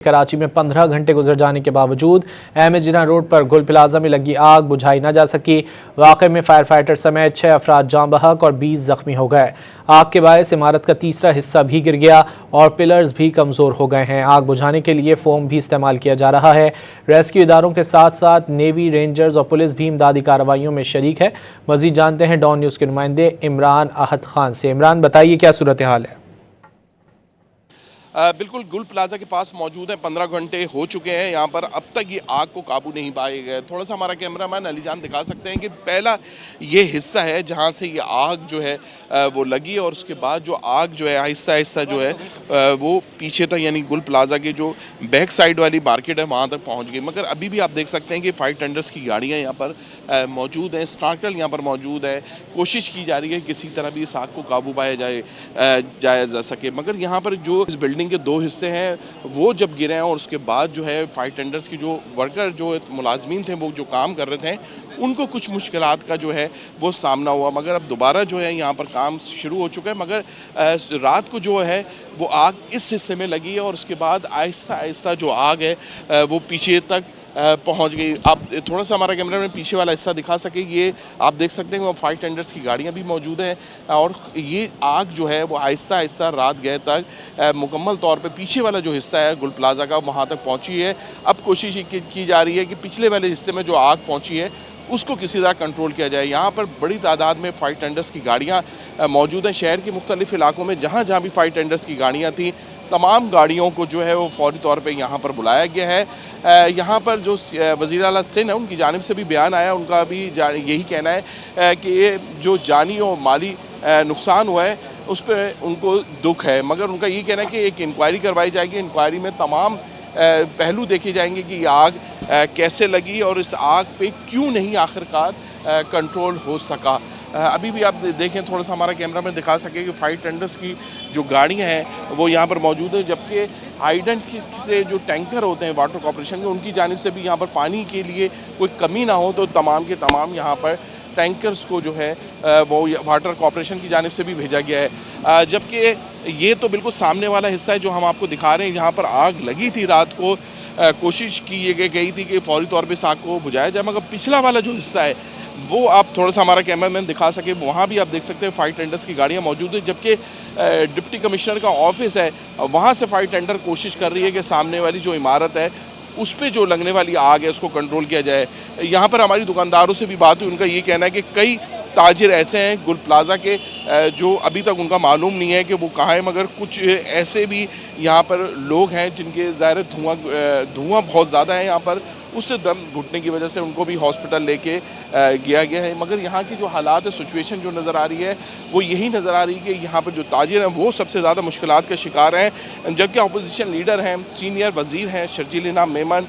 कराची में 15 घंटे गुजर जाने के बावजूद अहमद जिना रोड पर गुल प्लाजा में लगी आग बुझाई न जा सकी। वाक़े में फायर फाइटर समेत 6 अफराद जाँ बहक और 20 जख्मी हो गए। आग के बायस इमारत का तीसरा हिस्सा भी गिर गया और पिलर्स भी कमज़ोर हो गए हैं। आग बुझाने के लिए फोम भी इस्तेमाल किया जा रहा है। रेस्क्यू इदारों के साथ साथ नेवी, रेंजर्स और पुलिस भी इमदादी कार्रवाइयों में शरीक है। मज़ीद जानते हैं डॉन न्यूज़ के नुमाइंदे इमरान अहद खान से। इमरान, बताइए क्या सूरत हाल है? बिल्कुल गुल प्लाजा के पास मौजूद है। 15 घंटे हो चुके हैं यहाँ पर, अब तक ये आग को काबू नहीं पाए गए। थोड़ा सा हमारा कैमरामैन अलीजान दिखा सकते हैं कि पहला ये हिस्सा है जहाँ से ये आग जो है वो लगी और उसके बाद जो आग जो है आहिस्ता आहिस्ता जो है वो पीछे तक, यानी गुल प्लाजा के जो बैक साइड वाली मार्केट है वहाँ तक पहुँच गई। मगर अभी भी आप देख सकते हैं कि फायर टेंडर्स की गाड़ियाँ यहाँ पर मौजूद हैं, स्नार्कल यहाँ पर मौजूद है। कोशिश की जा रही है किसी तरह भी इस आग को काबू पाया जाया जा सके। मगर यहाँ पर जो इस बिल्डिंग के 2 हिस्से हैं वो जब गिरे हैं और उसके बाद जो है फायर टेंडर्स की जो वर्कर, जो मुलाजमीन थे, वो जो काम कर रहे थे, उनको कुछ मुश्किलात का जो है वो सामना हुआ। मगर अब दोबारा जो है यहाँ पर काम शुरू हो चुका है। मगर रात को जो है वो आग इस हिस्से में लगी है और उसके बाद आहिस्ता आहिस्ता जो आग है वो पीछे तक पहुंच गई। आप थोड़ा सा हमारा कैमरा में पीछे वाला हिस्सा दिखा सके, ये आप देख सकते हैं फायर टेंडर्स की गाड़ियां भी मौजूद हैं और ये आग जो है वो आहिस्ता आहिस्ता रात गए तक मुकम्मल तौर पे पीछे वाला जो हिस्सा है गुल प्लाजा का वहां तक पहुंची है। अब कोशिश की जा रही है कि पिछले वाले हिस्से में जो आग पहुंची है उसको किसी तरह कंट्रोल किया जाए। यहाँ पर बड़ी तादाद में फायर टेंडर्स की गाड़ियाँ मौजूद हैं। शहर के मुख्तलिफ इलाकों में जहाँ जहाँ भी फायर टेंडर्स की गाड़ियाँ थी, तमाम गाड़ियों को जो है वो फौरी तौर पे यहाँ पर बुलाया गया है। यहाँ पर जो वज़ीर आला सिंध है उनकी जानिब से भी बयान आया, उनका भी यही कहना है कि ये जो जानी और माली नुकसान हुआ है उस पर उनको दुख है। मगर उनका ये कहना है कि एक इंक्वायरी करवाई जाएगी, इंक्वायरी में तमाम पहलू देखे जाएंगे कि ये आग कैसे लगी और इस आग पे क्यों नहीं आखिरकार कंट्रोल हो सका। अभी भी आप देखें, थोड़ा सा हमारा कैमरा में दिखा सके कि फायर टेंडर्स की जो गाड़ियां हैं वो यहाँ पर मौजूद हैं, जबकि हाइडेंट से जो टैंकर होते हैं वाटर कॉर्पोरेशन के, उनकी जानिब से भी यहाँ पर पानी के लिए कोई कमी ना हो तो तमाम के तमाम यहाँ पर टैंकर्स को जो है वो वाटर कॉर्पोरेशन की जानिब से भी भेजा गया है। जबकि ये तो बिल्कुल सामने वाला हिस्सा है जो हम आपको दिखा रहे हैं। यहाँ पर आग लगी थी रात को, कोशिश की गई थी कि फौरी तौर पे इस आग को बुझाया जाए। मगर पिछला वाला जो हिस्सा है वो आप थोड़ा सा हमारा कैमरामैन दिखा सके, वहाँ भी आप देख सकते हैं फायर टेंडर्स की गाड़ियाँ मौजूद है। जबकि डिप्टी कमिश्नर का ऑफिस है वहाँ से फायर टेंडर कोशिश कर रही है कि सामने वाली जो इमारत है उस पर जो लगने वाली आग है उसको कंट्रोल किया जाए। यहाँ पर हमारी दुकानदारों से भी बात हुई, उनका ये कहना है कि कई ताजिर ऐसे हैं गुल प्लाजा के जो अभी तक उनका मालूम नहीं है कि वो कहाँ है। मगर कुछ ऐसे भी यहाँ पर लोग हैं जिनके ज़ाहिर धुआं बहुत ज़्यादा है यहाँ पर, उससे दम घुटने की वजह से उनको भी हॉस्पिटल लेके गया गया है। मगर यहाँ की जो हालात है, सिचुएशन जो नज़र आ रही है वो यही नज़र आ रही है कि यहाँ पर जो ताजिर हैं वो सबसे ज़्यादा मुश्किलात का शिकार हैं। जबकि अपोजिशन लीडर हैं, सीनियर वज़ीर हैं शर्जील इनाम मेमन,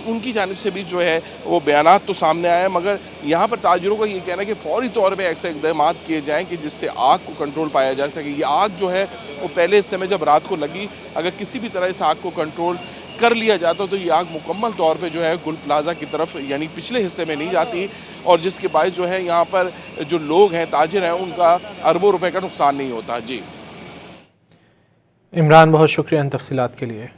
उनकी जानिब से भी जो है वो बयानात तो सामने आए। मगर यहाँ पर ताजिरों का ये कहना है कि फौरी तौर पर ऐसे इक़दाम किए जाएँ कि जिससे आग को कंट्रोल पाया जा सके। ये आग जो है वो पहले हिस्से में जब रात को लगी, अगर किसी भी तरह इस आग को कंट्रोल कर लिया जाता तो ये आग मुकम्मल तौर पे जो है गुल प्लाजा की तरफ, यानी पिछले हिस्से में नहीं जाती और जिसके बायस जो है यहाँ पर जो लोग हैं, ताजिर हैं, उनका अरबों रुपए का नुकसान नहीं होता। जी इमरान, बहुत शुक्रिया इन तफसीलात के लिए।